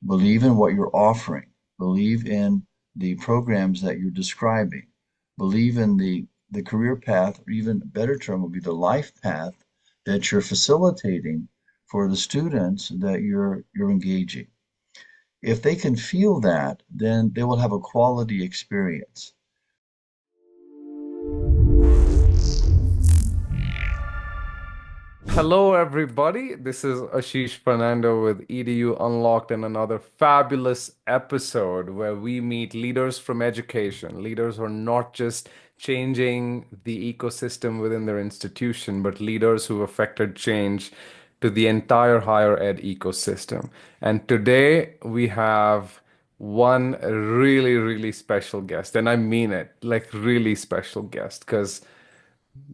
Believe in what you're offering. Believe in the programs that you're describing. Believe in the career path, or even a better term would be the life path that you're facilitating for the students that you're engaging. If they can feel that, then they will have a quality experience. Hello, everybody. This is Ashish Fernando with Edu Unlocked and another fabulous episode where we meet leaders from education, leaders who are not just changing the ecosystem within their institution, but leaders who affected change to the entire higher ed ecosystem. And today we have one really, really special guest, and I mean it, like really special guest, because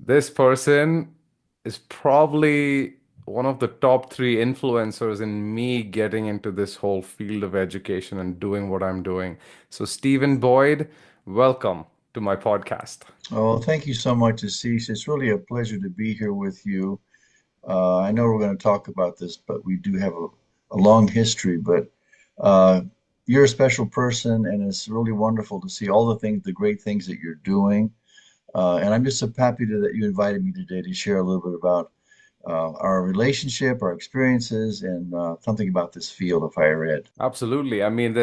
this person is probably one of the top three influencers in me getting into this whole field of education and doing what I'm doing. So, Stephen Boyd, welcome to my podcast. Oh, thank you so much, Ashish. It's really a pleasure to be here with you. I know we're going to talk about this, but we do have a long history. But uh, you're a special person, and it's really wonderful to see all the things, the great things that you're doing. And I'm just so happy that you invited me today to share a little bit about our relationship, our experiences, and something about this field of higher ed. Absolutely. I mean,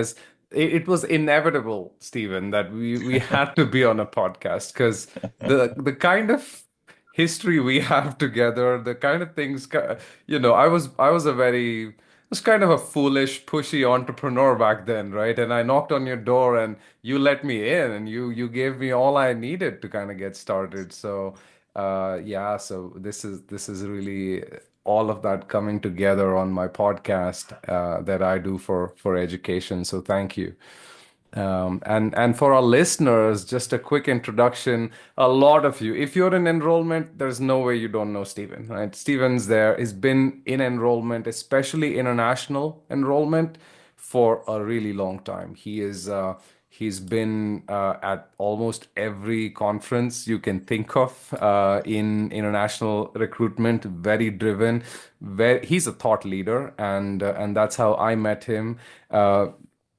it was inevitable, Stephen, that we had to be on a podcast because the kind of history we have together, the kind of things, I was a very, I was kind of a foolish, pushy entrepreneur back then, right? And I knocked on your door and you let me in and you gave me all I needed to kind of get started. So yeah, so this is really all of that coming together on my podcast that I do for education. So thank you. And for our listeners, just a quick introduction. A lot of you, if you're in enrollment, there's no way you don't know Stephen, right? Stephen's there. He's been in enrollment, especially international enrollment, for a really long time. He's been at almost every conference you can think of in international recruitment. Very driven. He's a thought leader, and that's how I met him.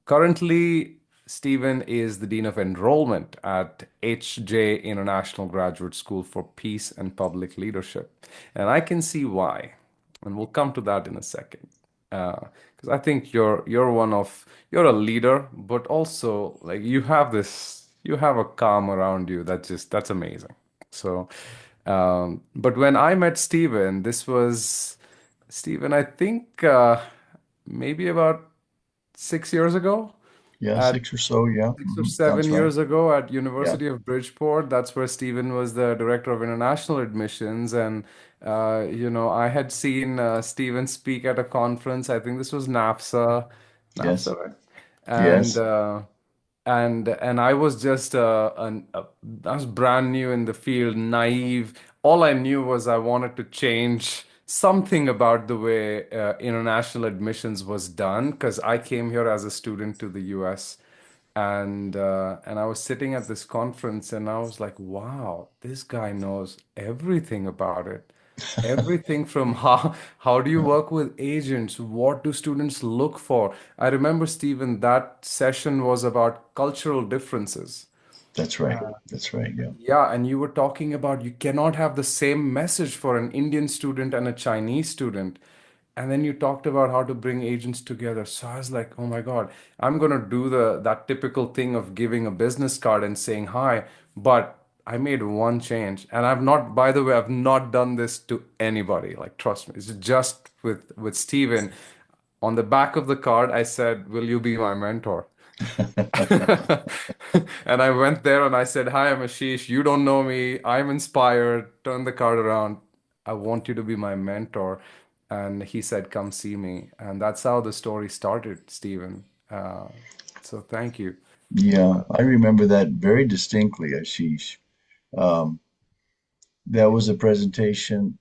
Currently, Stephen is the Dean of Enrollment at HJI International Graduate School for Peace and Public Leadership. And I can see why. And we'll come to that in a second. Because I think you're a leader, but also like you have a calm around you that's amazing. So, but when I met Stephen, this was Stephen, I think maybe about 6 years ago Yeah, at six or so. Yeah, 6 or 7 sounds right. years ago at Yeah. University of Bridgeport. That's where Stephen was the director of international admissions, and I had seen Stephen speak at a conference. I think this was Yes. NAFSA, right? And Yes. uh, and I was just I was brand new in the field, naive. All I knew was I wanted to change something about the way international admissions was done because I came here as a student to the US, and I was sitting at this conference and I was like, wow, this guy knows everything about it. Everything from how do you work with agents? What do students look for? I remember, Stephen, that session was about cultural differences. That's right. That's right. Yeah. Yeah, and you were talking about you cannot have the same message for an Indian student and a Chinese student. And then you talked about how to bring agents together. So I was like, oh my God, I'm gonna do the that typical thing of giving a business card and saying hi, but I made one change. And I've not, by the way, I've not done this to anybody. Like, trust me, it's just with Steven. On the back of the card, I said, will you be my mentor? And I went there and I said, hi, I'm Ashish. You don't know me. I'm inspired. Turn the card around. I want you to be my mentor. And he said, come see me. And that's how the story started, Stephen. So thank you. Yeah, I remember that very distinctly, Ashish. Um, that was a presentation.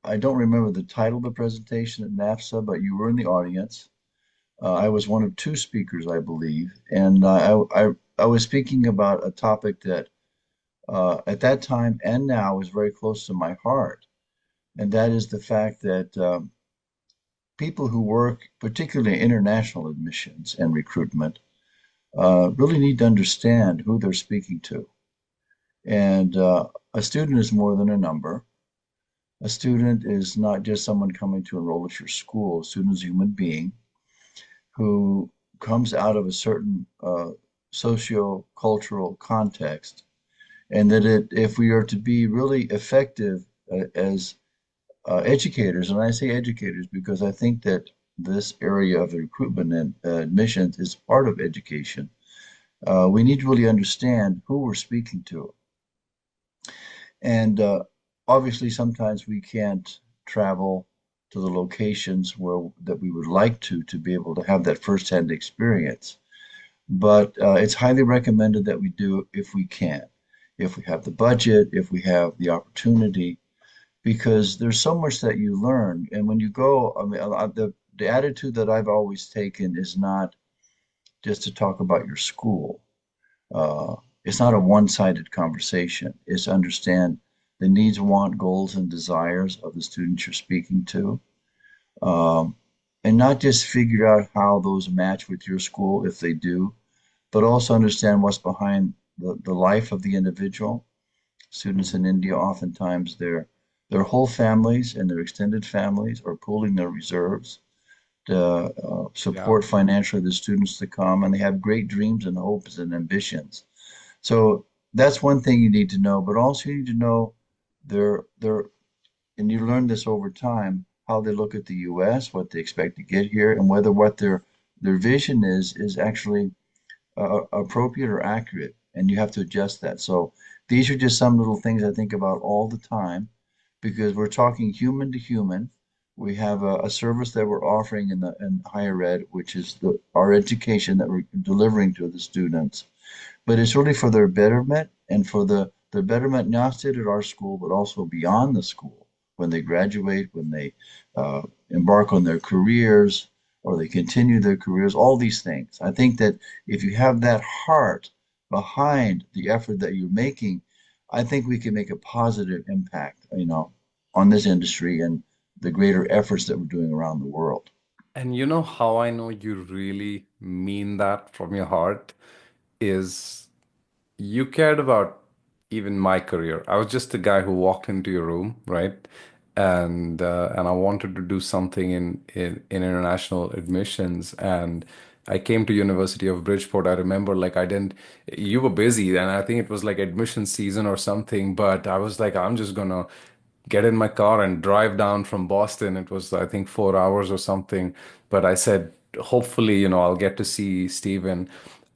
I don't remember the title of the presentation at NAFSA, but you were in the audience. I was one of two speakers, I believe, and I was speaking about a topic that at that time and now is very close to my heart, and that is the fact that people who work, particularly in international admissions and recruitment, really need to understand who they're speaking to. And a student is more than a number. A student is not just someone coming to enroll at your school. A student is a human being who comes out of a certain socio-cultural context. And that if we are to be really effective as educators, and I say educators because I think that this area of recruitment and admissions is part of education. We need to really understand who we're speaking to. And obviously, sometimes we can't travel to the locations where that we would like to be able to have that firsthand experience. But it's highly recommended that we do if we can, if we have the budget, if we have the opportunity, because there's so much that you learn. And when you go, I mean, the attitude that I've always taken is not just to talk about your school. Uh, it's not a one-sided conversation. It's understand the needs, want, goals, and desires of the students you're speaking to, um, and not just figure out how those match with your school if they do, but also understand what's behind the life of the individual. Students in India, oftentimes their whole families and their extended families are pooling their reserves to Yeah. support financially the students to come, and they have great dreams and hopes and ambitions. So that's one thing you need to know, but also you need to know their and you learn this over time, how they look at the US, what they expect to get here, and whether what their vision is actually appropriate or accurate. And you have to adjust that. So these are just some little things I think about all the time because we're talking human to human. We have a service that we're offering in higher ed, which is our education that we're delivering to the students, but it's really for their betterment and for their betterment not just at our school, but also beyond the school when they graduate, when they embark on their careers or they continue their careers, all these things. I think that if you have that heart behind the effort that you're making, I think we can make a positive impact, on this industry and the greater efforts that we're doing around the world. And you know how I know you really mean that from your heart is you cared about even my career. I was just a guy who walked into your room, right? And I wanted to do something in international admissions, and I came to University of Bridgeport. I remember like I didn't you were busy and I think it was like admission season or something, but I was like I'm just gonna get in my car and drive down from Boston. It was, I think, 4 hours or something. But I said, hopefully, I'll get to see Steven.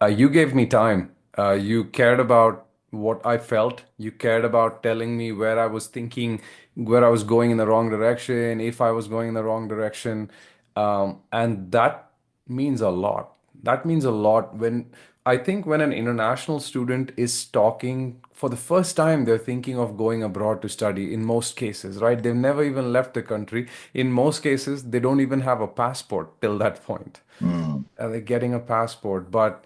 You gave me time. You cared about what I felt. You cared about telling me where I was thinking, where I was going in the wrong direction, if I was going in the wrong direction. And that means a lot. That means a lot when I think when an international student is talking for the first time, they're thinking of going abroad to study in most cases, right? They've never even left the country. In most cases, they don't even have a passport till that point. Mm, They're getting a passport, but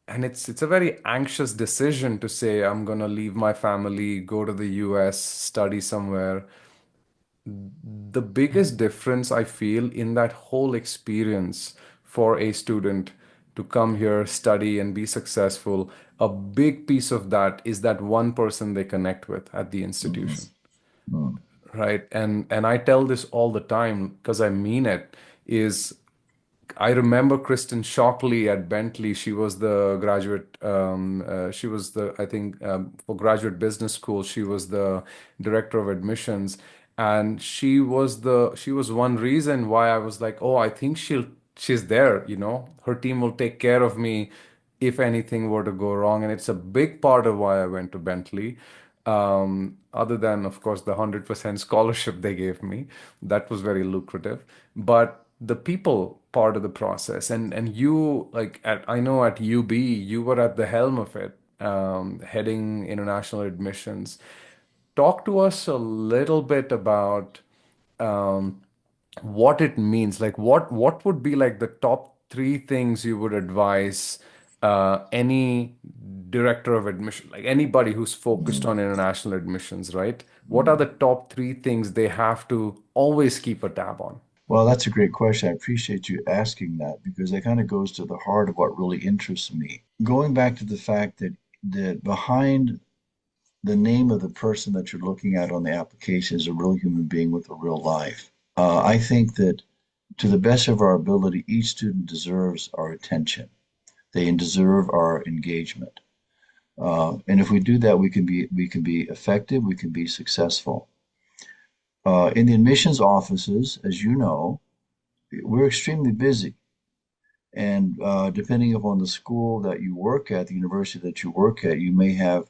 and it's a very anxious decision to say, I'm gonna leave my family, go to the US, study somewhere. The biggest difference I feel in that whole experience for a student to come here, study, and be successful, a big piece of that is that one person they connect with at the mm, institution, mm, right? And I tell this all the time because I mean it, is I remember Kristen Shockley at Bentley. She was the graduate. She was the, I think, for graduate business school. She was the director of admissions, and she was one reason why I was like, oh, I think she's there. Her team will take care of me if anything were to go wrong, and it's a big part of why I went to Bentley. Other than, of course, the 100% scholarship they gave me, that was very lucrative. But the people part of the process, and you like I know at UB you were at the helm of it, heading international admissions. Talk to us a little bit about um, what it means. Like what would be like the top three things you would advise any director of admission, like anybody who's focused mm, on international admissions, right? What are mm. the top three things they have to always keep a tab on? Well, that's a great question. I appreciate you asking that because that kind of goes to the heart of what really interests me. Going back to the fact that behind the name of the person that you're looking at on the application is a real human being with a real life. I think that to the best of our ability, each student deserves our attention. They deserve our engagement. And if we do that, we can be effective, we can be successful. In the admissions offices, as you know, we're extremely busy. And depending upon the school that you work at, the university that you work at, you may have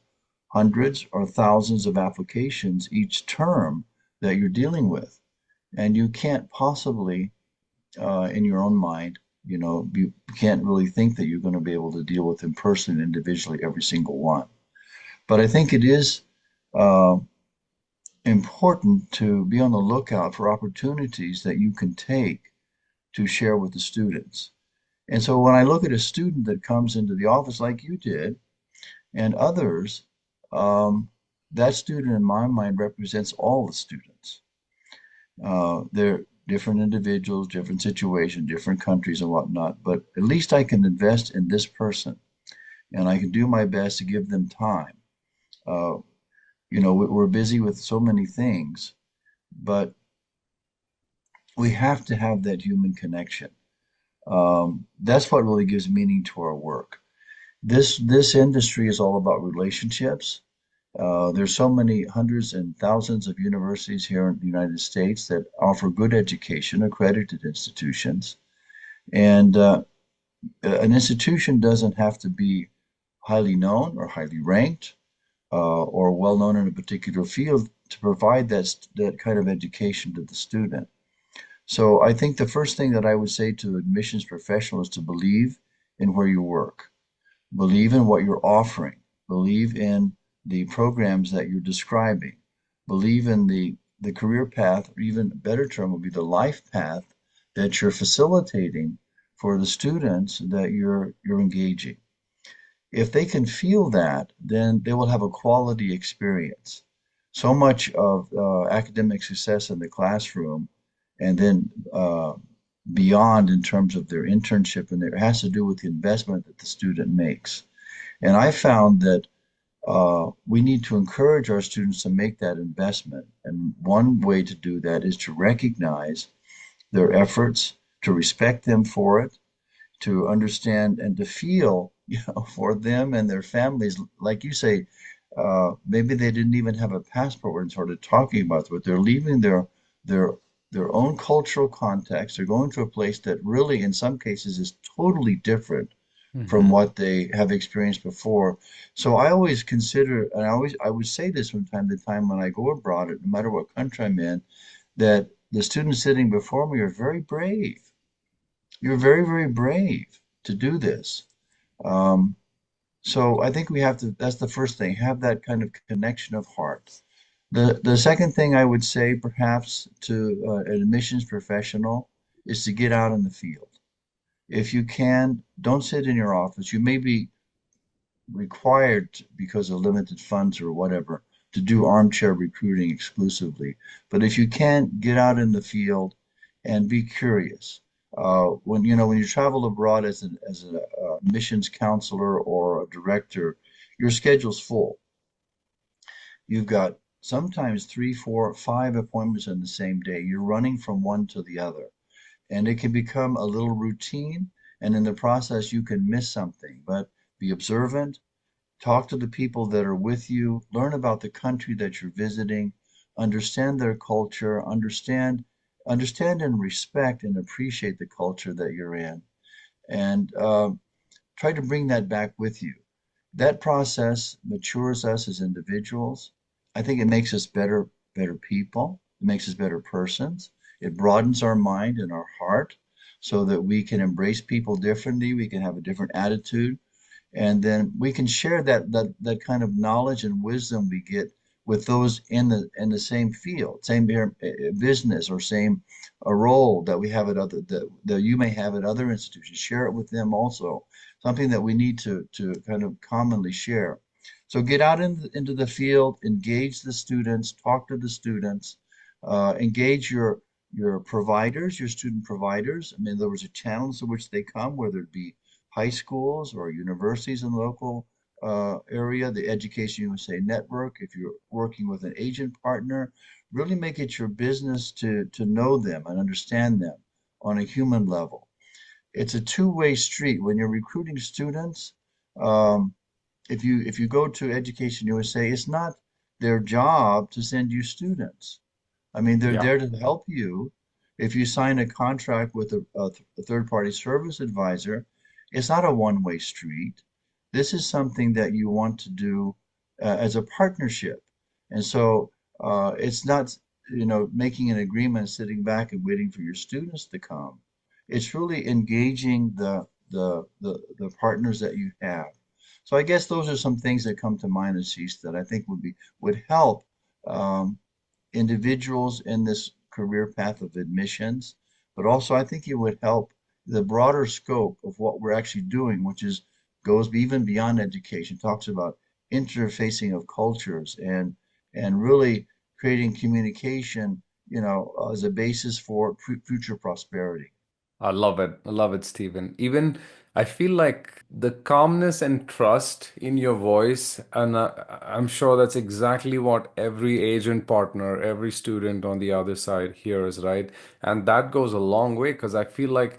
hundreds or thousands of applications each term that you're dealing with. And you can't possibly, in your own mind, you can't really think that you're going to be able to deal with in person individually every single one. But I think it is uh, important to be on the lookout for opportunities that you can take to share with the students. And so when I look at a student that comes into the office like you did and others, that student in my mind represents all the students. They're different individuals, different situations, different countries and whatnot, but at least I can invest in this person and I can do my best to give them time. Uh, we're busy with so many things, but we have to have that human connection. That's what really gives meaning to our work. This industry is all about relationships. There's so many hundreds and thousands of universities here in the United States that offer good education, accredited institutions. And an institution doesn't have to be highly known or highly ranked or well known in a particular field to provide that kind of education to the student. So I think the first thing that I would say to admissions professionals is to believe in where you work. Believe in what you're offering. Believe in the programs that you're describing. Believe in the career path, or even a better term would be the life path that you're facilitating for the students that you're engaging. If they can feel that, then they will have a quality experience. So much of academic success in the classroom and then beyond in terms of their internship and there has to do with the investment that the student makes. And I found that we need to encourage our students to make that investment. And one way to do that is to recognize their efforts, to respect them for it, to understand and to feel, for them and their families. Like you say, maybe they didn't even have a passport when started talking about it, but they're leaving their their own cultural context. They're going to a place that really, in some cases, is totally different from Hmm. what they have experienced before. So I always consider, and I would say this from time to time when I go abroad, no matter what country I'm in, that the students sitting before me are very brave. You're very, very brave to do this. Um, so I think we have to, that's the first thing, have that kind of connection of heart. The second thing I would say, perhaps, to an admissions professional is to get out in the field. If you can, don't sit in your office. You may be required because of limited funds or whatever to do armchair recruiting exclusively. But if you can't, get out in the field and be curious. When you travel abroad as a missions counselor or a director, your schedule's full. You've got sometimes three, four, five appointments in the same day. You're running from one to the other, and it can become a little routine. And in the process, you can miss something. But be observant, talk to the people that are with you, learn about the country that you're visiting, understand their culture, understand and respect and appreciate the culture that you're in, and try to bring that back with you. That process matures us as individuals. I think it makes us better people. It makes us better persons. It broadens our mind and our heart so that we can embrace people differently. We can have a different attitude, and then we can share that kind of knowledge and wisdom we get with those in the same field, same business, or same role that we have at other that you may have at other institutions. Share it with them also. Something that we need to kind of commonly share. So get out into the field, engage the students, talk to the students, engage your providers, your student providers. I mean, there was a channels in which they come, whether it be high schools or universities in the local area, the Education USA network. If you're working with an agent partner, really make it your business to know them and understand them on a human level. It's a two-way street. When you're recruiting students, um, if you go to Education USA, it's not their job to send you students. I mean, they're Yeah. there to help you. If you sign a contract with a third-party service advisor, it's not a one-way street. This is something that you want to do as a partnership. And so it's not, making an agreement, sitting back and waiting for your students to come. It's really engaging the partners that you have. So I guess those are some things that come to mind, Ashish, that I think would help um, individuals in this career path of admissions, but also I think it would help the broader scope of what we're actually doing, which is goes even beyond education, talks about interfacing of cultures and really creating communication, as a basis for future prosperity. I love it. I love it, Stephen. Even I feel like the calmness and trust in your voice, and I'm sure that's exactly what every agent partner, every student on the other side hears, right? And that goes a long way because I feel like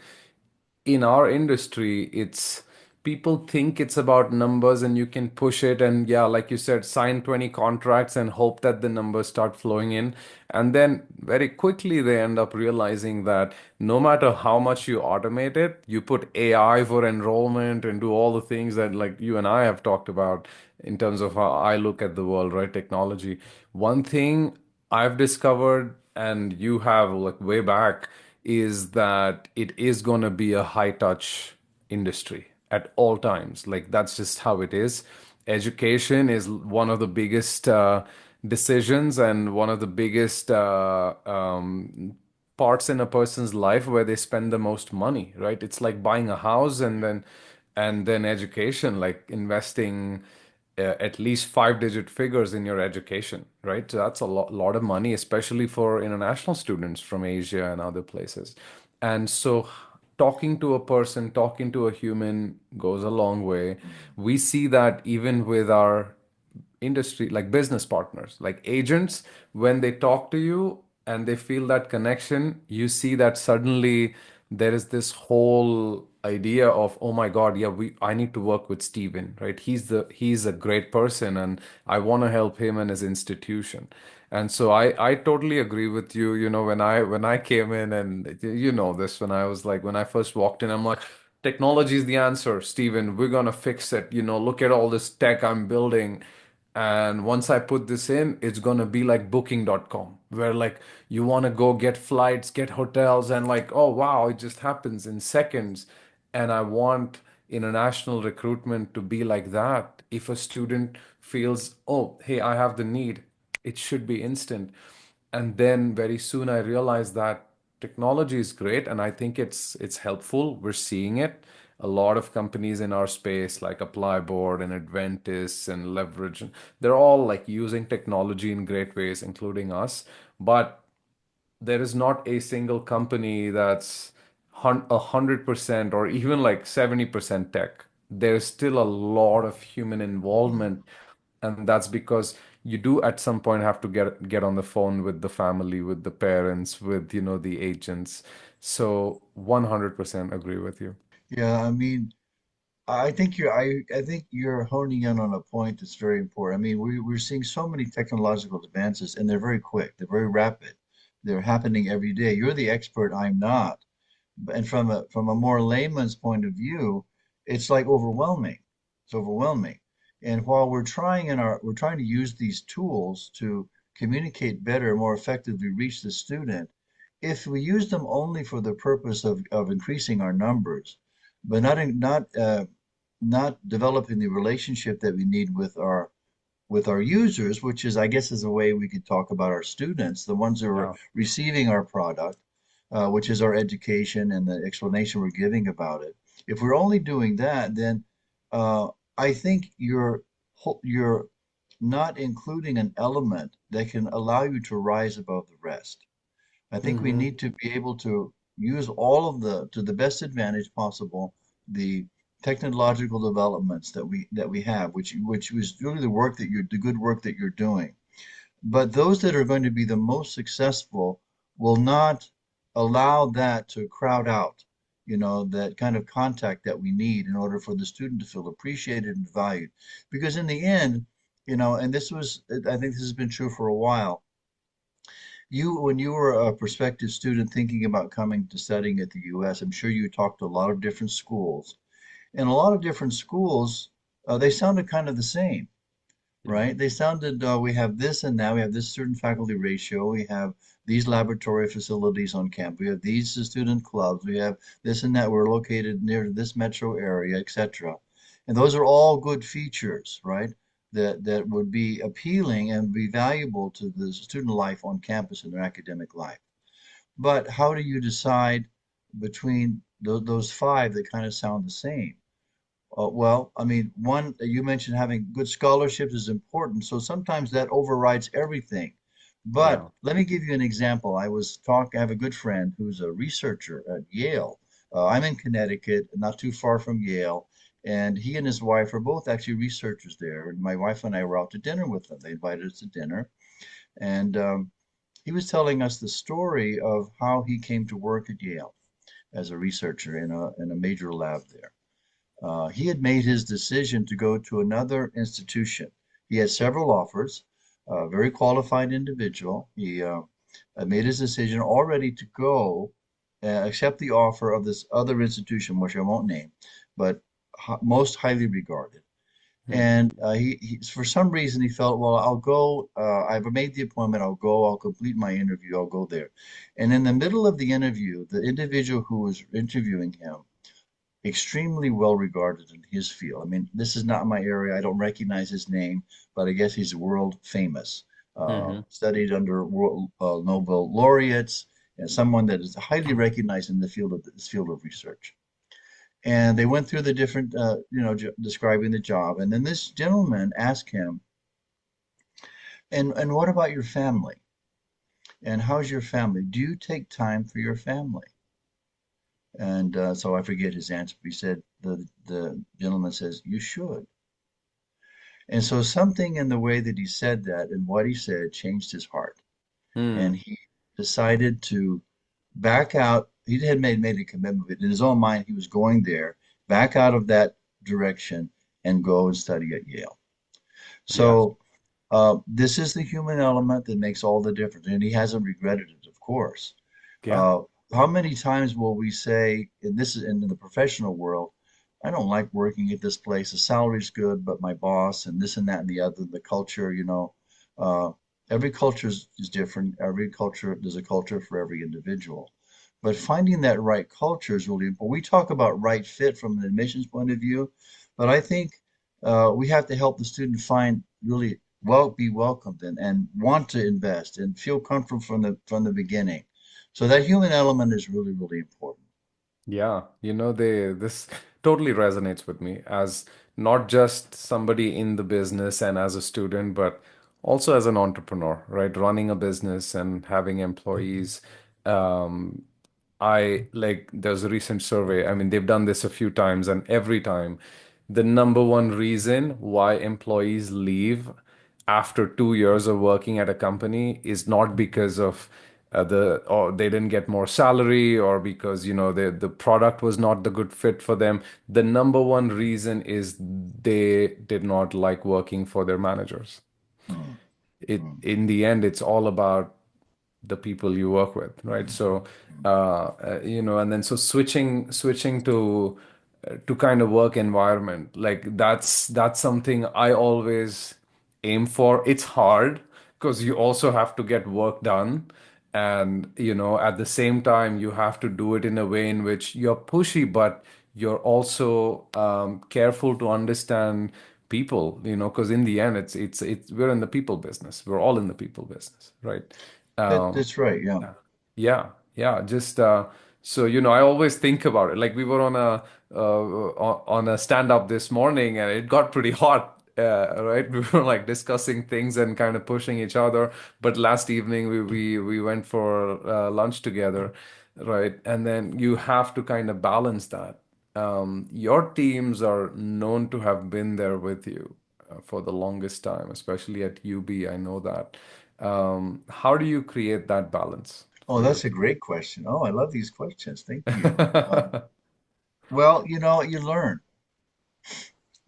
in our industry, it's people think it's about numbers and you can push it and yeah, like you said, sign 20 contracts and hope that the numbers start flowing in. And then very quickly they end up realizing that no matter how much you automate it, you put AI for enrollment and do all the things that like you and I have talked about in terms of how I look at the world, right? Technology. One thing I've discovered and you have like way back is that it is going to be a high touch industry at all times. Like that's just how it is. Education is one of the biggest decisions and one of the biggest parts in a person's life where they spend the most money, right? It's like buying a house and then education, like investing at least five-digit figures in your education, right? So that's a lot of money, especially for international students from Asia and other places. And so talking to a person, talking to a human goes a long way. We see that even with our industry, like business partners, like agents, when they talk to you and they feel that connection, you see that suddenly there is this whole idea of, oh my God, yeah, I need to work with Steven, right? He's a great person and I want to help him and his institution. And so I totally agree with you. When I came in and you know this, when I first walked in, I'm like, technology is the answer, Steven. We're gonna fix it. Look at all this tech I'm building. And once I put this in, it's going to be like booking.com, where like you want to go get flights, get hotels, and like, oh wow, it just happens in seconds. And I want international recruitment to be like that. If a student feels, oh, hey, I have the need, it should be instant. And then very soon I realized that technology is great and I think it's helpful. We're seeing it. A lot of companies in our space like Applyboard and Adventis and Leverage, they're all like using technology in great ways, including us. But there is not a single company that's 100% or even like 70% tech. There's still a lot of human involvement, and that's because you do at some point have to get on the phone with the family, with the parents, with the agents. So 100% agree with you. Yeah, I mean, I think you're honing in on a point that's very important. I mean, we're seeing so many technological advances, and they're very quick, they're very rapid, they're happening every day. You're the expert, I'm not. And from a more layman's point of view, it's like overwhelming. It's overwhelming. And while we're trying to use these tools to communicate better, more effectively reach the student, if we use them only for the purpose of increasing our numbers, but not developing the relationship that we need with our users, which is, I guess, is a way we could talk about our students, the ones who are Yeah. receiving our product, which is our education and the explanation we're giving about it. If we're only doing that, then I think you're not including an element that can allow you to rise above the rest. I think we Hmm. need to be able to use all of to the best advantage possible, the technological developments that we have, which was really the good work that you're doing. But those that are going to be the most successful will not allow that to crowd out, that kind of contact that we need in order for the student to feel appreciated and valued. Because in the end, and I think this has been true for a while. When you were a prospective student thinking about coming to studying at the U.S., I'm sure you talked to a lot of different schools. And a lot of different schools, they sounded kind of the same, Yeah. right? They sounded, we have this and that, we have this certain faculty ratio, we have these laboratory facilities on campus, we have these student clubs, we have this and that, we're located near this metro area, etc. And those are all good features, right? That would be appealing and be valuable to the student life on campus and their academic life. But how do you decide between those five that kind of sound the same? Well, I mean, one, you mentioned having good scholarships is important, so sometimes that overrides everything. But Yeah. let me give you an example. I have a good friend who's a researcher at Yale. I'm in Connecticut, not too far from Yale, and he and his wife are both actually researchers there. And my wife and I were out to dinner with them. They invited us to dinner, and he was telling us the story of how he came to work at Yale as a researcher in a major lab there. He had made his decision to go to another institution. He had several offers, a very qualified individual. He made his decision already to go accept the offer of this other institution, which I won't name, but most highly regarded. Hmm. And for some reason, he felt, well, I'll go. I've made the appointment. I'll go. I'll complete my interview. I'll go there. And in the middle of the interview, the individual who was interviewing him extremely well regarded in his field. I mean, this is not my area. I don't recognize his name, but I guess he's world famous. Hmm. Studied under world, Nobel laureates and someone that is highly recognized in the field of this field of research. And they went through the different, describing the job. And then this gentleman asked him, and what about your family? And how's your family? Do you take time for your family? And so I forget his answer. He said, the gentleman says, you should. And so something in the way that he said that and what he said changed his heart. And Hmm. he decided to back out. He had made a commitment in his own mind. He was going there, back out of that direction and go and study at Yale. Yeah. So this is the human element that makes all the difference. And he hasn't regretted it, of course. Yeah. Uh, how many times will we say, and this is in the professional world, I don't like working at this place. The salary's good, but my boss and this and that and the other, the culture, uh, every culture is different. There's a culture for every individual. But finding that right culture is really important. We talk about right fit from an admissions point of view, but I think we have to help the student find really be welcomed and want to invest and feel comfortable from the beginning. So that human element is really, really important. Yeah, this totally resonates with me as not just somebody in the business and as a student, but also as an entrepreneur, right? Running a business and having employees. Um, there's a recent survey. I mean, they've done this a few times, and every time the number one reason why employees leave after 2 years of working at a company is not because of or they didn't get more salary or because the product was not the good fit for them. The number one reason is they did not like working for their managers. Mm, It mm, in the end, it's all about the people you work with, right? So, mm. and then so switching to kind of work environment, like that's something I always aim for. It's hard because you also have to get work done, and at the same time you have to do it in a way in which you're pushy, but you're also careful to understand people, because in the end, it's we're in the people business. We're all in the people business, right? Um, That's right. Yeah. yeah, yeah. Just so I always think about it. Like we were on a stand up this morning, and it got pretty hot. right? We were like discussing things and kind of pushing each other. But last evening we went for lunch together, right? And then you have to kind of balance that. Your teams are known to have been there with you for the longest time, especially at UB. I know that. How do you create that balance Oh, for your that's a team? great question. Oh, I love these questions. Thank you. Well, you learn.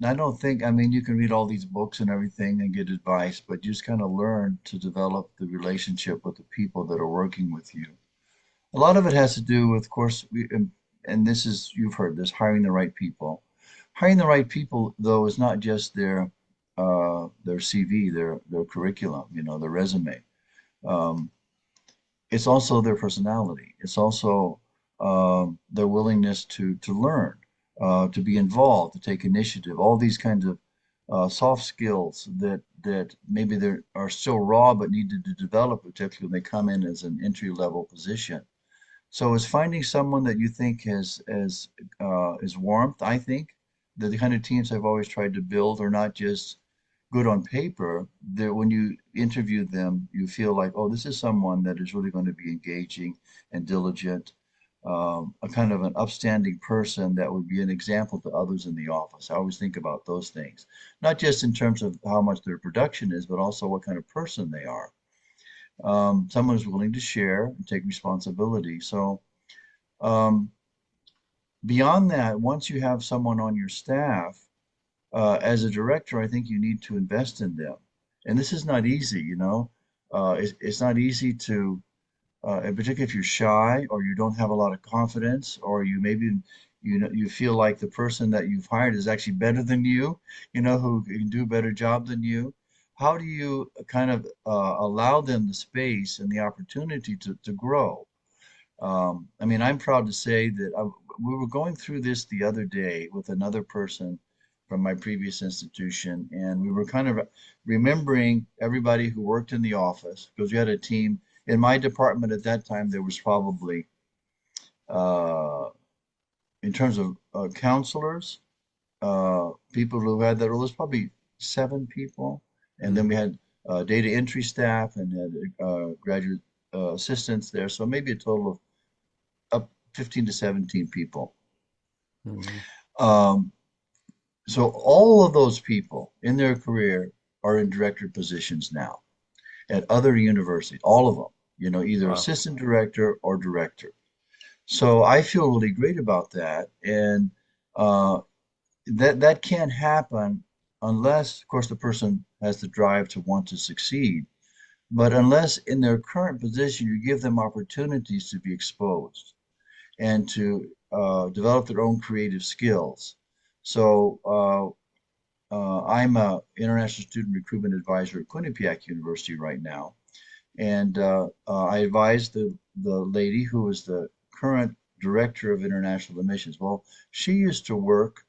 I don't think, I mean, you can read all these books and everything and get advice, but you just kind of learn to develop the relationship with the people that are working with you. A lot of it has to do with, of course, and this is, you've heard this, hiring the right people. Hiring the right people, though, is not just their CV, their curriculum, their resume. Um, it's also their personality. It's also their willingness to learn, to be involved, to take initiative. All these kinds of soft skills that maybe they are still raw but needed to develop, particularly when they come in as an entry level position. So it's finding someone that you think has is warmth. I think that the kind of teams I've always tried to build are not just good on paper. That when you interview them, you feel like, oh, this is someone that is really going to be engaging and diligent, a kind of an upstanding person that would be an example to others in the office. I always think about those things, not just in terms of how much their production is, but also what kind of person they are. Someone who's willing to share and take responsibility. So um, beyond that, once you have someone on your staff, as a director, I think you need to invest in them. And this is not easy, you know. It's not easy to, and particularly if you're shy or you don't have a lot of confidence, or you maybe you feel like the person that you've hired is actually better than you, who can do a better job than you. How do you kind of allow them the space and the opportunity to grow? I mean, I'm proud to say that we were going through this the other day with another person from my previous institution, and we were kind of remembering everybody who worked in the office because we had a team. In my department at that time, there was probably, uh, in terms of counselors, people who had that role, there's probably 7 people. And then we Mhm. had data entry staff and had graduate assistants there. So maybe a total of up 15 to 17 people. Mhm. Um, so all of those people in their career are in director positions now at other universities, all of them, either Wow. assistant director or director. So I feel really great about that. And uh, that can't happen unless, of course, the person has the drive to want to succeed. But unless in their current position, you give them opportunities to be exposed and to develop their own creative skills. So I'm a international student recruitment advisor at Quinnipiac University right now, and I advise the lady who is the current director of international admissions. Well, she used to work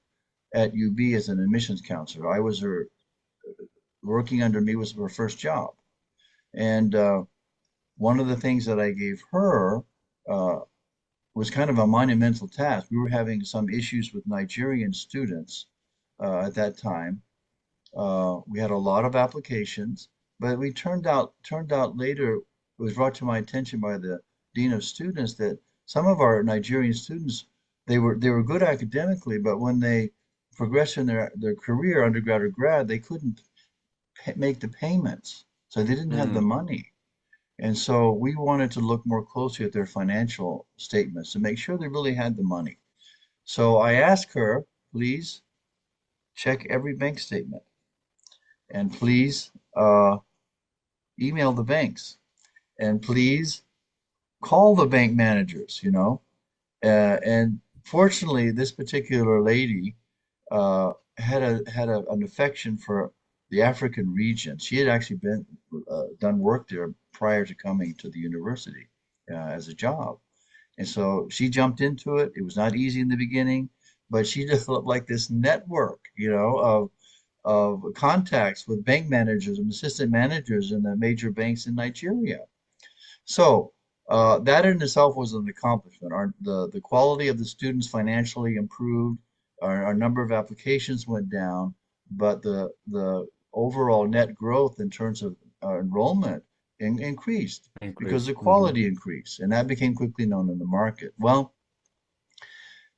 at UB as an admissions counselor. I was her working under me was her first job, and one of the things that I gave her uh, was kind of a monumental task. We were having some issues with Nigerian students at that time. We had a lot of applications, but we turned out later, it was brought to my attention by the dean of students that some of our Nigerian students, they were good academically, but when they progressed in their career, undergrad or grad, they couldn't make the payments, so they didn't have the Mm. money. And so we wanted to look more closely at their financial statements to make sure they really had the money. So I asked her, please check every bank statement and please email the banks and please call the bank managers, and fortunately, this particular lady had an affection for the African region. She had actually been done work there prior to coming to the university as a job. And so she jumped into it. It was not easy in the beginning, but she developed like this network, of contacts with bank managers and assistant managers in the major banks in Nigeria. So that in itself was an accomplishment. The quality of the students financially improved. Our number of applications went down, but the overall net growth in terms of enrollment increased because Increase. the quality increased, and that became quickly known in the market. Well,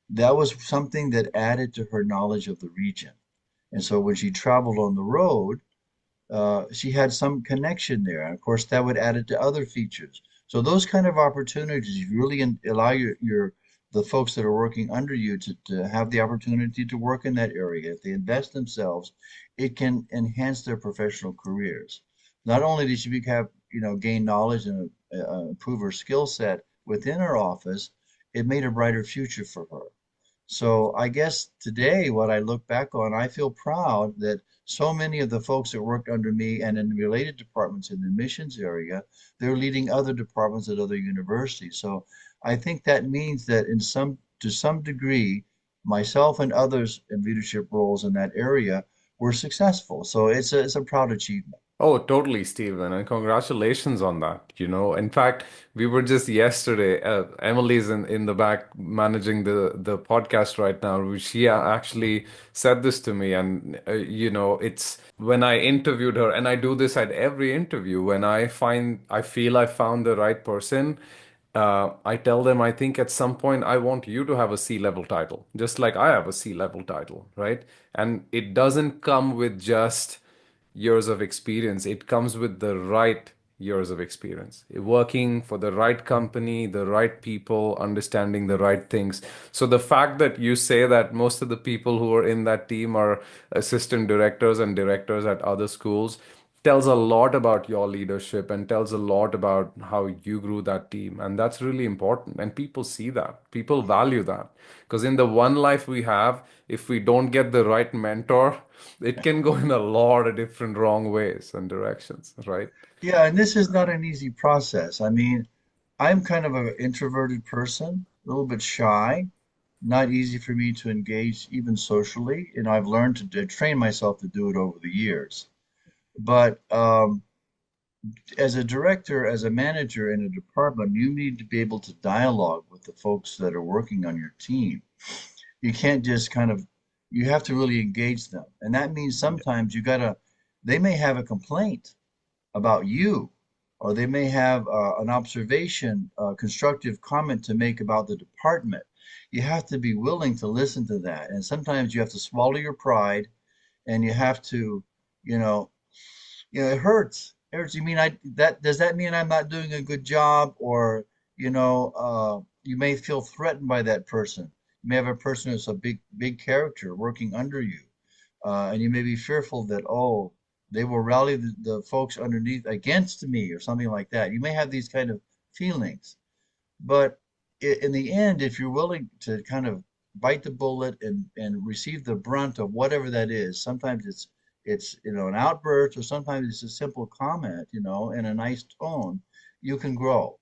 that was something that added to her knowledge of the region. And so when she traveled on the road, she had some connection there. And of course, that would add it to other features. So those kind of opportunities, you really allow the folks that are working under you to have the opportunity to work in that area. If they invest themselves, it can enhance their professional careers. Not only did she have, gain knowledge and improve her skill set within her office, it made a brighter future for her. So I guess today, what I look back on, I feel proud that so many of the folks that worked under me and in related departments in the admissions area, they're leading other departments at other universities. So I think that means that to some degree, myself and others in leadership roles in that area were successful. So it's a proud achievement. Oh, totally, Stephen, and congratulations on that. In fact, we were just yesterday. Emily's in the back managing the podcast right now. She actually said this to me, and it's when I interviewed her, and I do this at every interview. When I feel I found the right person, I tell them I think at some point I want you to have a C-level title, just like I have a C-level title, right? And it doesn't come with just years of experience. It comes with the right years of experience, working for the right company, the right people, understanding the right things. So the fact that you say that most of the people who are in that team are assistant directors and directors at other schools tells a lot about your leadership and tells a lot about how you grew that team. And that's really important. And people see that, people value that. Because in the one life we have, if we don't get the right mentor, it can go in a lot of different wrong ways and directions, right? Yeah, and this is not an easy process. I mean, I'm kind of an introverted person, a little bit shy, not easy for me to engage even socially. And I've learned to train myself to do it over the years. But as a director, as a manager in a department, you need to be able to dialogue with the folks that are working on your team. You can't just you have to really engage them. And that means Yeah. sometimes they may have a complaint about you, or they may have an observation, a constructive comment to make about the department. You have to be willing to listen to that. And sometimes you have to swallow your pride and you have to, you know, it hurts. It hurts. You mean that does that mean I'm not doing a good job? Or, you may feel threatened by that person. You may have a person who's a big character working under you. And you may be fearful that, oh, they will rally the folks underneath against me or something like that. You may have these kind of feelings, but in the end, if you're willing to kind of bite the bullet and receive the brunt of whatever that is, sometimes it's an outburst, or sometimes it's a simple comment, in a nice tone, you can grow.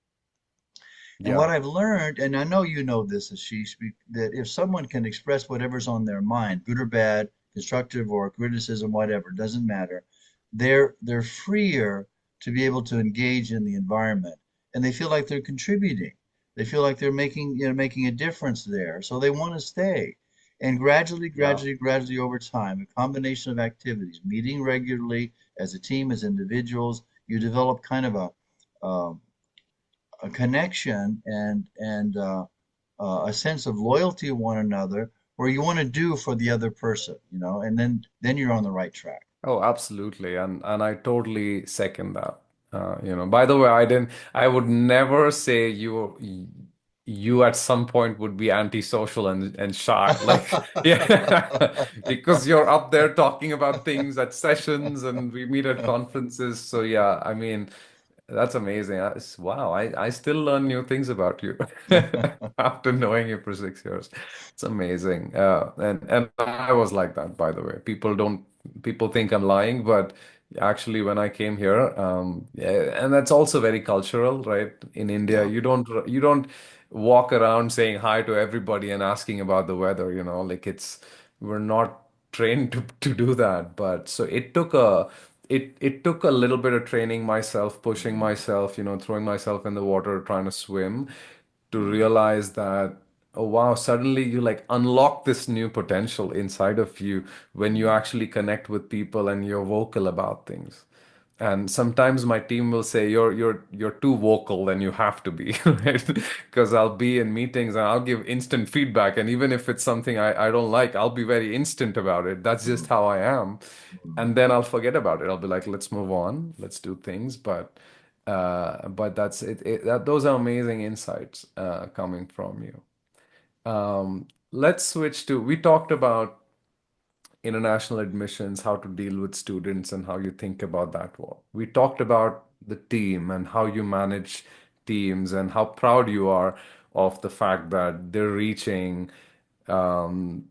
And what Yeah. I've learned, and I know you know this, Ashish, that if someone can express whatever's on their mind, good or bad, constructive or criticism, whatever, doesn't matter, they're freer to be able to engage in the environment, and they feel like they're contributing. They feel like they're making a difference there, so they want to stay. And gradually, Yeah. gradually, gradually over time, a combination of activities, meeting regularly as a team, as individuals, you develop kind of um, a connection and a sense of loyalty to one another, where you want to do for the other person, and then you're on the right track. Oh, absolutely. And I totally second that. By the way, I would never say you at some point would be antisocial and shy. Like, yeah, because you're up there talking about things at sessions and we meet at conferences. So yeah, I mean, that's amazing. Wow, I still learn new things about you after knowing you for 6 years. It's amazing. And I was like that, by the way. People think I'm lying, but actually when I came here, yeah, and that's also very cultural, right? In India, Yeah. you don't walk around saying hi to everybody and asking about the weather, like we're not trained to do that. But so it took a little bit of training myself, pushing myself, throwing myself in the water, trying to swim, to Mm. realize that. Oh wow, suddenly you like unlock this new potential inside of you when you Mm, actually connect with people and you're vocal about things. And sometimes my team will say you're too vocal and you have to be, right? Because I'll be in meetings and I'll give instant feedback. And even if it's something I don't like, I'll be very instant about it. That's just mm, how I am. mm, And then I'll forget about it. I'll be like, let's move on, let's do things. But that's those are amazing insights coming from you. Let's switch to, we talked about international admissions, how to deal with students, and how you think about that work. We talked about the team and how you manage teams and how proud you are of the fact that they're reaching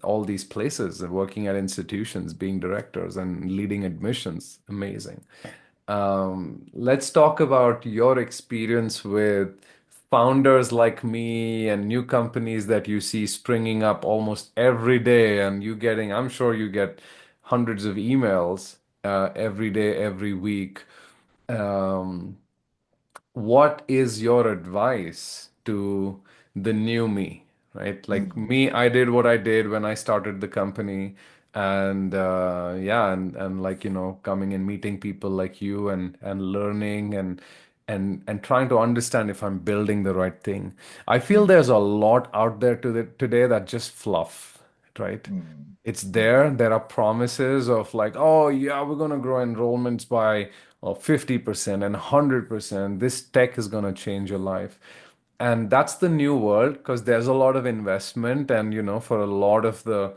all these places and working at institutions, being directors and leading admissions. Amazing. Let's talk about your experience with founders like me and new companies that you see springing up almost every day, and you getting, I'm sure you get hundreds of emails every day, every week. Um, what is your advice to the new me, right? Like mm, me, I did what I did when I started the company, and yeah, and like coming and meeting people like you and learning and trying to understand if I'm building the right thing. I feel mm, there's a lot out there today that just fluff, right? mm, It's mm, there. There are promises of like, oh yeah, we're gonna grow enrollments by 50% and 100%. This tech is gonna change your life. And that's the new world because there's a lot of investment, and for a lot of the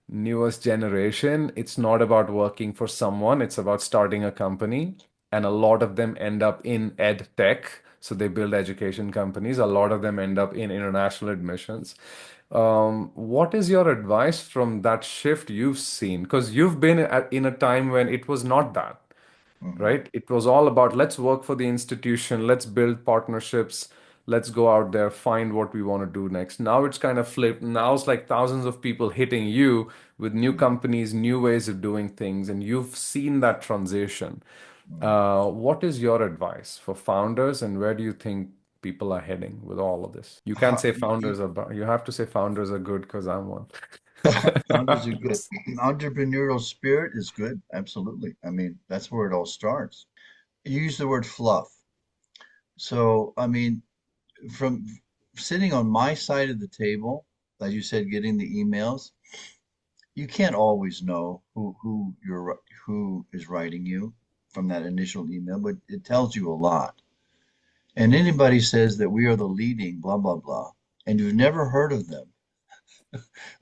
newest generation, it's not about working for someone, it's about starting a company. And a lot of them end up in ed tech. So they build education companies. A lot of them end up in international admissions. What is your advice from that shift you've seen? Because you've been in a time when it was not that, mm, right? It was all about let's work for the institution, let's build partnerships, let's go out there, find what we want to do next. Now it's kind of flipped. Now it's like thousands of people hitting you with new mm, companies, new ways of doing things, and you've seen that transition. mm. What is your advice for founders, and where do you think people are heading with all of this? You can't say founders are bad. You have to say founders are good because I'm one. Founders are good. Entrepreneurial spirit is good. Absolutely. I mean, that's where it all starts. You use the word fluff. So, I mean, from sitting on my side of the table, as you said, getting the emails, you can't always know who is writing you from that initial email, but it tells you a lot. And anybody says that we are the leading blah blah blah, and you've never heard of them.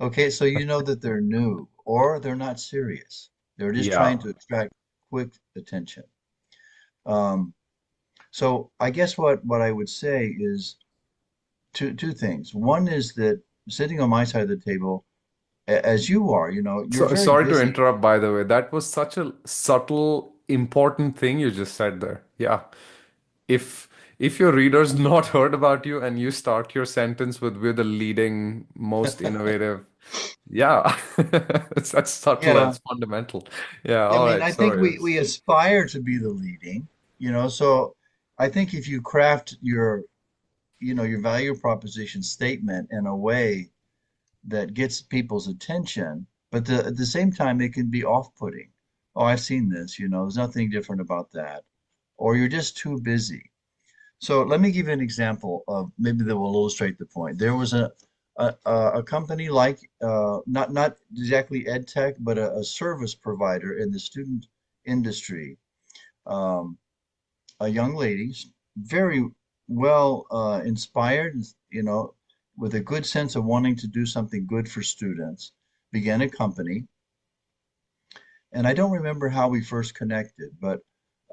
Okay, so you know that they're new or they're not serious. They're just trying Yeah. to attract quick attention. Um, so I guess what I would say is two things. One is that sitting on my side of the table, as you are, you're So very sorry to busy. interrupt, by the way. That was such a subtle, important thing you just said there. Yeah. If if your reader's not heard about you and you start your sentence with we're the leading, most innovative, yeah. That's subtle and Yeah, it's fundamental. Yeah, I all mean, right, I think sorry. we aspire to be the leading, so I think if you craft your value proposition statement in a way that gets people's attention, but at the same time, it can be off-putting. Oh, I've seen this, there's nothing different about that. Or you're just too busy. So let me give you an example of maybe that will illustrate the point. There was a company like not exactly ed tech, but a service provider in the student industry. Um, a young lady, very well inspired, with a good sense of wanting to do something good for students, began a company. And I don't remember how we first connected, but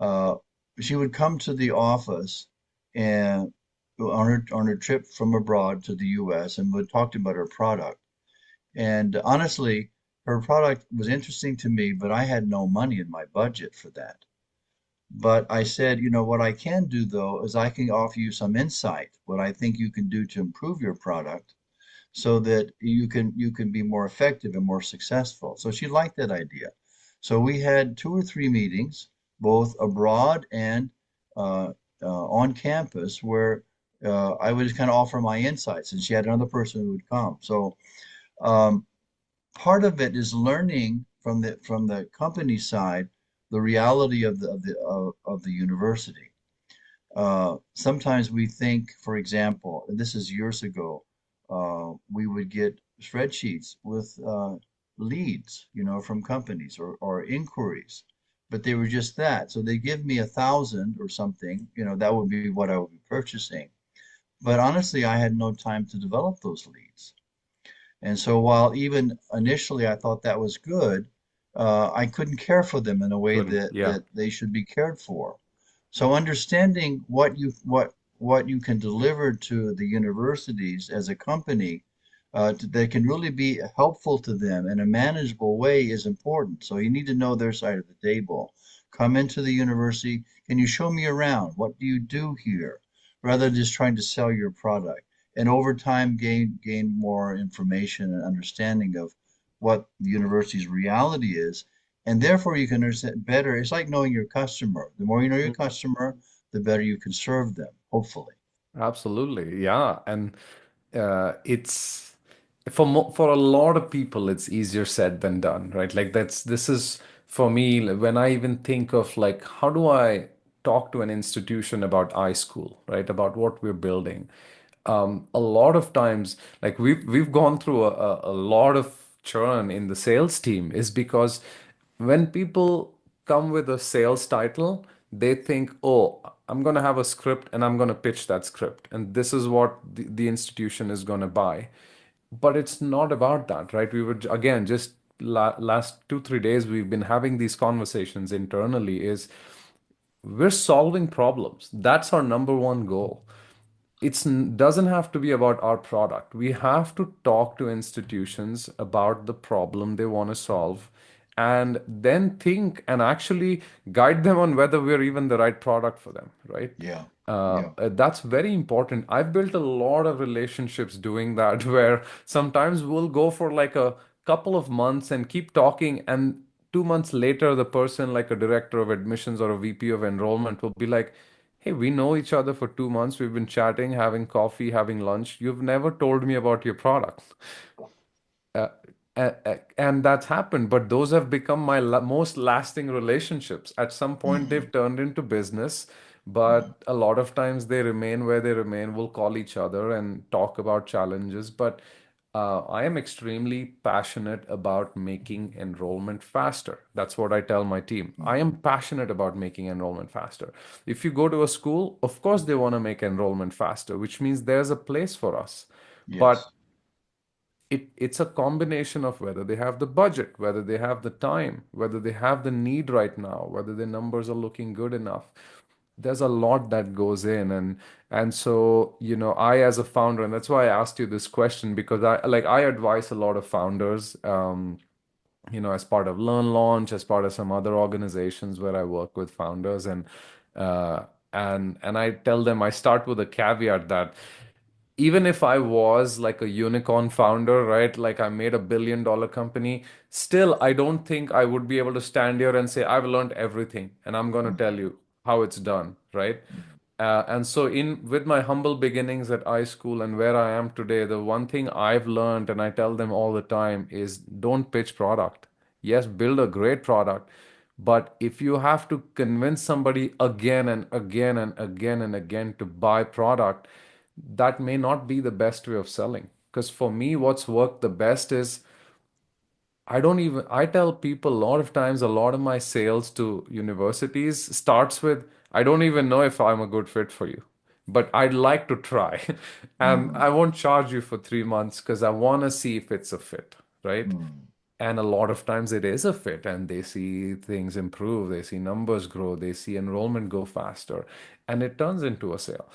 uh, she would come to the office and on her trip from abroad to the U.S. and would talk about her product. And honestly, her product was interesting to me, but I had no money in my budget for that. But I said, what I can do though is I can offer you some insight, what I think you can do to improve your product so that you can be more effective and more successful. So she liked that idea. So we had 2 or 3 meetings, both abroad and on campus, where I would just kind of offer my insights, and she had another person who would come. So um, part of it is learning from the company side the reality of the university. Sometimes we think, for example, and this is years ago, we would get spreadsheets with leads, from companies or inquiries, but they were just that. So they give me 1,000 or something, that would be what I would be purchasing. But honestly, I had no time to develop those leads. And so while even initially I thought that was good, I couldn't care for them in a way Couldn't. that Yeah. they should be cared for. So understanding what you can deliver to the universities as a company that can really be helpful to them in a manageable way is important. So you need to know their side of the table. Come into the university. Can you show me around? What do you do here? Rather than just trying to sell your product. And over time, gain more information and understanding of what the university's reality is. And therefore, you can understand better. It's like knowing your customer. The more you know your customer, the better you can serve them, hopefully. Absolutely, yeah, and it's for a lot of people, it's easier said than done, right? Like this is for me when I even think of like how do I talk to an institution about iSchool, right? About what we're building. A lot of times, like we've gone through a lot of churn in the sales team, is because when people come with a sales title, they think, oh, I'm going to have a script and I'm going to pitch that script. And this is what the institution is going to buy. But it's not about that, right? We would, again, just last 2, 3 days, we've been having these conversations internally is we're solving problems. That's our number one goal. It doesn't have to be about our product. We have to talk to institutions about the problem they want to solve and then think and actually guide them on whether we're even the right product for them, right? Yeah. Yeah. That's very important. I've built a lot of relationships doing that where sometimes we'll go for like a couple of months and keep talking, and 2 months later, the person, like a director of admissions or a VP of enrollment, will be like, hey, we know each other for 2 months. We've been chatting, having coffee, having lunch. You've never told me about your product. Uh, and that's happened, but those have become my most lasting relationships. At some point, Hmm. they've turned into business, Hmm. but a lot of times they remain where they remain. We'll call each other and talk about challenges. But I am extremely passionate about making enrollment faster. That's what I tell my team. I am passionate about making enrollment faster. If you go to a school, of course, they want to make enrollment faster, which means there's a place for us. But Yes. it's a combination of whether they have the budget, whether they have the time, whether they have the need right now, whether the numbers are looking good enough. There's a lot that goes in, and so I as a founder, and that's why I asked you this question, because I advise a lot of founders, as part of Learn Launch, as part of some other organizations where I work with founders, uh, and I tell them, I start with a caveat that even if I was like a unicorn founder, right? Like I made $1 billion company, still I don't think I would be able to stand here and say I've learned everything and I'm going to tell Hmm. you how it's done, right? And so in with my humble beginnings at iSchool and where I am today, the one thing I've learned, and I tell them all the time, is don't pitch product. Yes, build a great product, but if you have to convince somebody again and again and again and again to buy product, that may not be the best way of selling. Because for me, what's worked the best is I tell people a lot of times, a lot of my sales to universities starts with, I don't even know if I'm a good fit for you, but I'd like to try. And Hmm. I won't charge you for 3 months because I want to see if it's a fit, right? Hmm. And a lot of times it is a fit, and they see things improve, they see numbers grow, they see enrollment go faster, and it turns into a sale.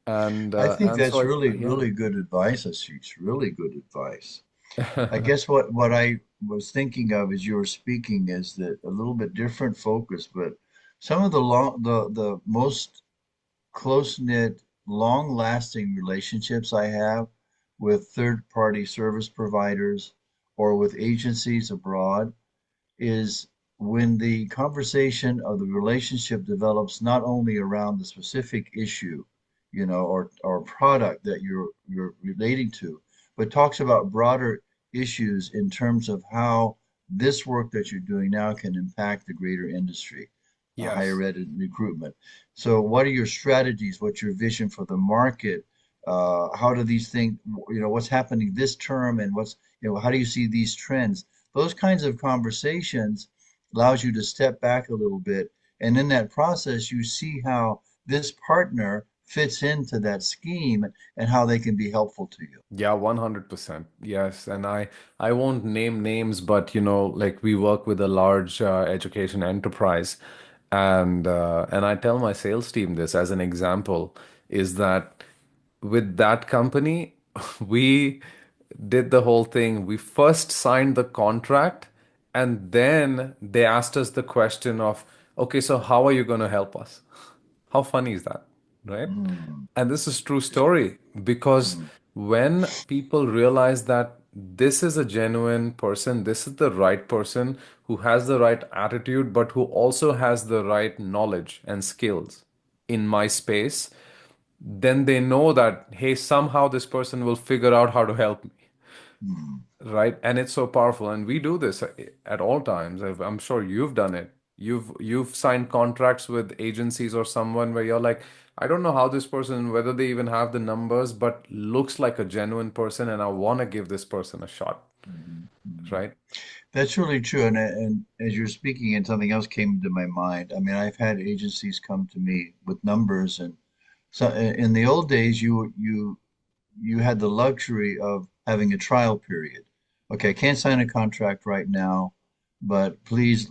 And I uh, think and so that's I, really, yeah. really good advice, Ashish. Really good advice. I guess what I was thinking of as you were speaking is that a little bit different focus, but some of the most close-knit, long-lasting relationships I have with third-party service providers or with agencies abroad is when the conversation of the relationship develops not only around the specific issue or product that you're relating to, but talks about broader issues in terms of how this work that you're doing now can impact the greater industry, higher Yes. ed and recruitment. So, what are your strategies? What's your vision for the market? How do these things, what's happening this term, and how do you see these trends? Those kinds of conversations allows you to step back a little bit, and in that process, you see how this partner fits into that scheme and how they can be helpful to you. Yeah, 100%. Yes. And I won't name names, but like we work with a large education enterprise, and I tell my sales team this as an example, is that with that company, we did the whole thing. We first signed the contract, and then they asked us the question of, okay, so how are you going to help us? How funny is that, right? Mm, And this is true story because mm, when people realize that this is a genuine person, this is the right person who has the right attitude, but who also has the right knowledge and skills in my space, then they know that, hey, somehow this person will figure out how to help me. mm, Right. And it's so powerful. And we do this at all times. I'm sure you've done it. You've signed contracts with agencies or someone where you're like, I don't know how this person, whether they even have the numbers, but looks like a genuine person, and I want to give this person a shot. mm. Right. That's really true. And as you're speaking, and something else came to my mind. I mean, I've had agencies come to me with numbers, and so in the old days, you had the luxury of having a trial period. Okay, I can't sign a contract right now, but please,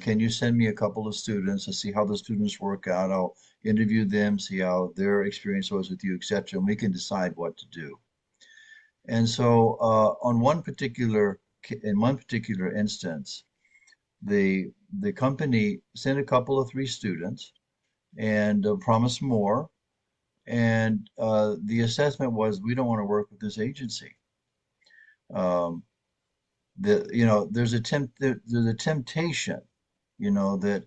can you send me a couple of students to see how the students work out? I'll interview them, see how their experience was with you, etc., and we can decide what to do. And so, in one particular instance, the company sent a couple of three students and promised more. And the assessment was, we don't want to work with this agency. Um, there's a temptation, that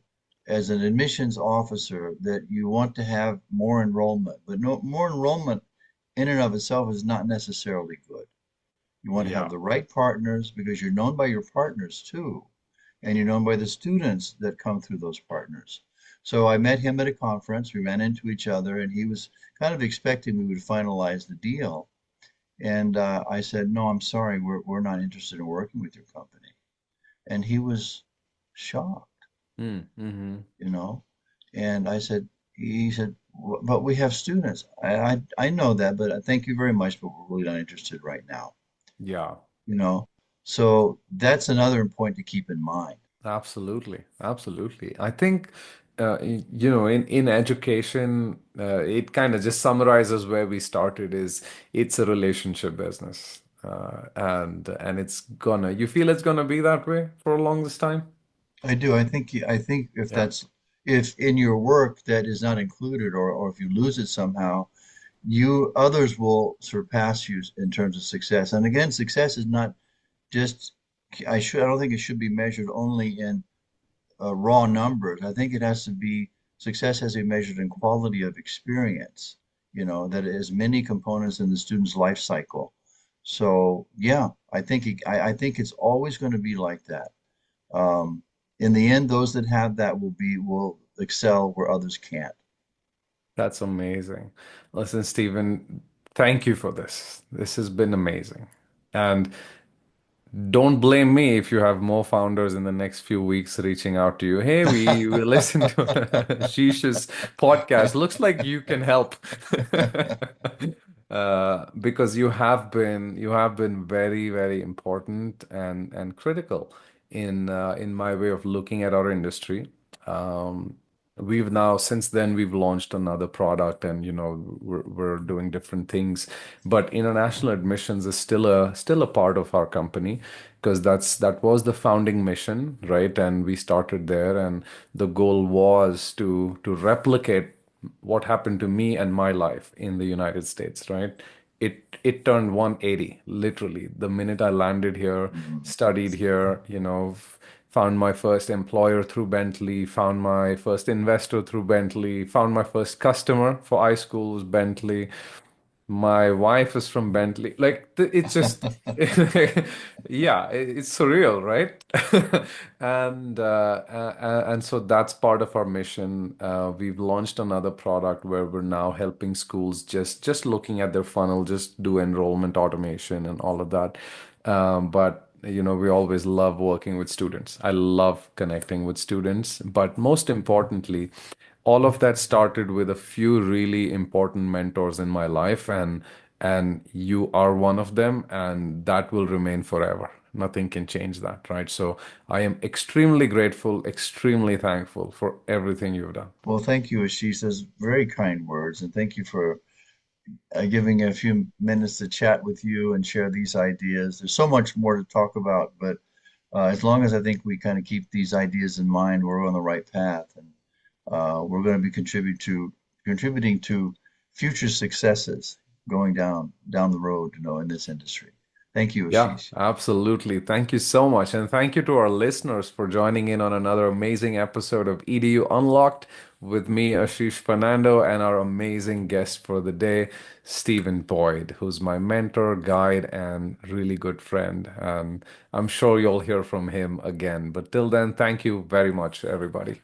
as an admissions officer, that you want to have more enrollment, but no more enrollment in and of itself is not necessarily good. You want to have Yeah. the right partners because you're known by your partners too, and you're known by the students that come through those partners. So I met him at a conference. We ran into each other, and he was kind of expecting we would finalize the deal. And I said, "No, I'm sorry, we're not interested in working with your company." And he was shocked, Mm-hmm. you know. And he said, "But we have students." I know that, but thank you very much, but we're really not interested right now, Yeah. you know. So that's another point to keep in mind. Absolutely, absolutely. I think, in education, it kind of just summarizes where we started is it's a relationship business, and you feel it's gonna be that way for a long this time? I do. I think Yeah. if in your work that is not included, or if you lose it somehow, you others will surpass you in terms of success. And again, success is not just I don't think it should be measured only in raw numbers. I think it has to be success has to be measured in quality of experience, that it has many components in the student's life cycle. So yeah, I think it's always going to be like that. Um, in the end, those that have that will excel where others can't. That's amazing. Listen, Stephen, thank you for this. This has been amazing. And don't blame me if you have more founders in the next few weeks reaching out to you. Hey, we listened to Shish's podcast. Looks like you can help. Because you have been very, very important and critical in my way of looking at our industry. Um, we've now since then we've launched another product, and we're doing different things, but international admissions is still a part of our company because that was the founding mission, right? And we started there, and the goal was to replicate what happened to me and my life in the United States, right? It turned 180 literally the minute I landed here, Mhm. studied here, found my first employer through Bentley, found my first investor through Bentley, found my first customer for iSchool was Bentley. My wife is from Bentley. It's just, yeah, it's surreal, right? And so that's part of our mission. We've launched another product where we're now helping schools just looking at their funnel, just do enrollment automation and all of that. But we always love working with students. I love connecting with students, but most importantly, all of that started with a few really important mentors in my life, and you are one of them, and that will remain forever. Nothing can change that, right? So I am extremely grateful, extremely thankful for everything you've done. Well, thank you, Ashish. Those very kind words, and thank you for giving a few minutes to chat with you and share these ideas. There's so much more to talk about, but as long as I think we kind of keep these ideas in mind, we're on the right path, and we're going to be contributing to future successes going down the road, in this industry. Thank you, Yeah, Ashish. absolutely. Thank you so much. And thank you to our listeners for joining in on another amazing episode of Edu Unlocked with me, Ashish Fernando, and our amazing guest for the day, Stephen Boyd, who's my mentor, guide, and really good friend. And I'm sure you'll hear from him again. But till then, thank you very much, everybody.